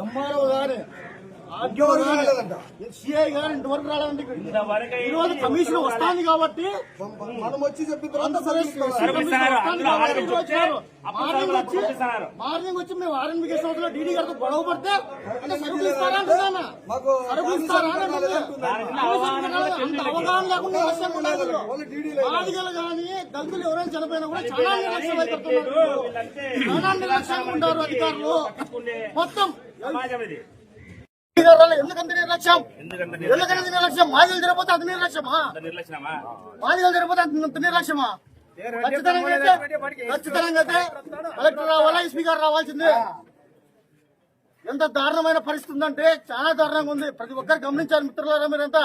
MRO గారు CI గారు ఇంతవరకు రాలేదండి. ఈ రోజు కమిషన్ వస్తుంది కాబట్టి మనం వచ్చి చెప్పిన తర్వాత మార్నింగ్ వచ్చి మేము ఆర్ఎన్బి గెస్ట్ హౌస్ లో డీడీ గారితో గొడవ పడితే అంటే సరుకులు ఇస్తారా అంటున్నా, సరుకులు ఇస్తారా అంత అవగాహన లేకుండా బాధికలు కానీ దళితులు ఎవరైనా చనిపోయినా కూడా చాలా నిర్లక్ష్యం అయిపోతున్నారు, చాలా నిర్లక్ష్యంగా ఉంటారు అధికారులు మొత్తం. ఎందుకంత నిర్లక్ష్యం? మాదిగలు జరిగిపోతే అంత నిర్లక్ష్యమా? మాదిగలు జరిగిపోతే అంత నిర్లక్ష్యమా? ఖచ్చితంగా అయితే కలెక్టర్ రావాలా, ఎస్పీ గారు రావాల్సిందే. ఎంత దారుణమైన పరిస్థితి ఉందంటే చాలా దారుణంగా ఉంది. ప్రతి ఒక్కరు గమనించారు మిత్రులారా మీరంతా.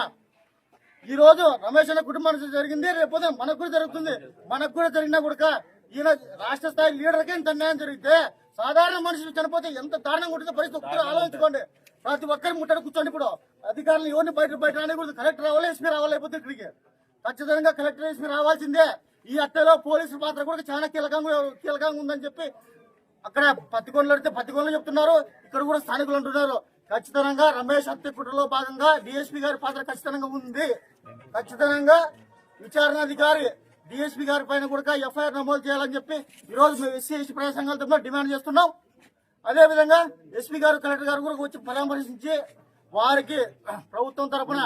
ఈ రోజు రమేష్ అన్న కుటుంబానికి జరిగింది, రేపు మనకు కూడా జరుగుతుంది. మనకు కూడా జరిగినా కూడా ఈయన రాష్ట్ర స్థాయి లీడర్కే ఇంత అన్యాయం జరిగితే సాధారణ మనుషులు చనిపోతే ఎంత దారుణంగా ఉంటుందో పరిస్థితి ఒక్కరు ఆలోచించుకోండి. ప్రతి ఒక్కరు ముట్టడి కూర్చోండి. ఇప్పుడు అధికారులు ఎవరిని బయట రానికూడదు. కలెక్టర్ రావాలి, ఎస్పీ రావాలి, లేకపోతే ఇక్కడికి ఖచ్చితంగా కలెక్టర్ ఎస్పీ రావాల్సిందే. ఈ హత్యలో పోలీసుల పాత్ర కూడా చాలా కీలకంగా ఉందని చెప్పి అక్కడ పత్తికొండలు అడితే పత్తికొండలు చెప్తున్నారు, ఇక్కడ కూడా స్థానికులు అంటున్నారు. ఖచ్చితంగా రమేష్ హత్య కుట్రలో భాగంగా డిఎస్పీ గారి పాత్ర ఖచ్చితంగా ఉంది. ఖచ్చితంగా విచారణాధికారి డిఎస్పీ గారి పైన కూడా ఎఫ్ఐఆర్ నమోదు చేయాలని చెప్పి ఈ రోజు మేము ఎస్సీ ఎస్టీ ప్రజా సంఘాల తరఫున డిమాండ్ చేస్తున్నాం. అదేవిధంగా ఎస్పీ గారు కలెక్టర్ గారు కూడా వచ్చి పరామర్శించి వారికి ప్రభుత్వం తరఫున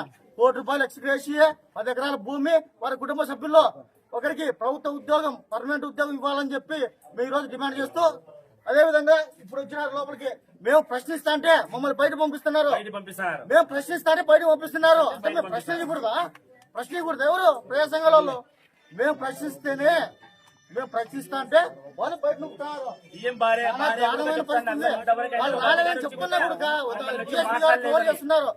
₹1 ఎక్స్గ్రేషియా 10 ఎకరాల భూమి వారి కుటుంబ సభ్యుల్లో ఒకరికి ప్రభుత్వ ఉద్యోగం పర్మనెంట్ ఉద్యోగం ఇవ్వాలని చెప్పి మేము ఈ రోజు డిమాండ్ చేస్తూ, అదేవిధంగా ఇప్పుడు వచ్చిన లోపలికి మేము ప్రశ్నిస్తా అంటే మమ్మల్ని బయట పంపిస్తున్నారు. మేము ప్రశ్నిస్తానే బయట పంపిస్తున్నారు. అంటే మేము ప్రశ్నించకూడదు ఎవరు ప్రజా సంఘాల వాళ్ళు. మేము ప్రశ్నిస్తేనే మేము ప్రశ్నిస్తా అంటే వాళ్ళు బయట నొక్కుతున్నారు. వాళ్ళు రాలేదని చెప్తున్నా కూడా డిఎస్పీ గారు కవర్ చేస్తున్నారు.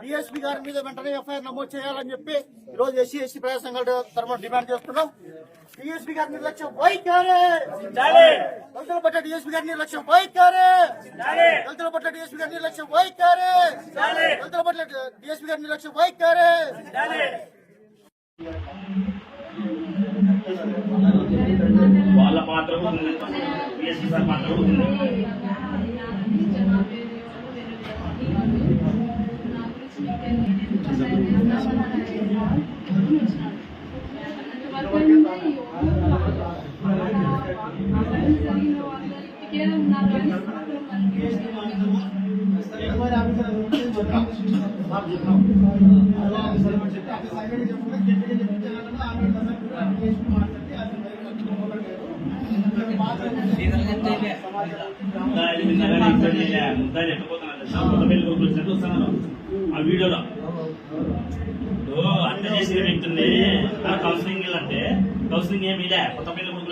డిఎస్పీ గారి మీద వెంటనే ఎఫ్ఐఆర్ నమోదు చేయాలని చెప్పి ఈ రోజు ఎస్సీ ఎస్టీ ప్రజా సంఘాల తరఫున డిమాండ్ చేస్తున్నాం. డిఎస్పీ గారి నిర్లక్ష్యం వైఖరి, దళితుల పట్ల డిఎస్పీ గారి నిర్లక్ష్యం వైఖరి, దళితుల పట్ల డిఎస్పీ గారి నిర్లక్ష్యం వైఖరి, దళితుల పట్ల డిఎస్పీ గారి నిర్లక్ష్యం వైఖరి. వాళ్ళ పాత్ర ఉంది, బిఎస్పీ సార్ పాత్ర ఉంది. ఆ వీడియోలో అర్థం చేసిన వ్యక్తుల్ని కౌన్సిలింగ్ అంటే కౌన్సిలింగ్ ఏమి లే కొత్త పిల్లలు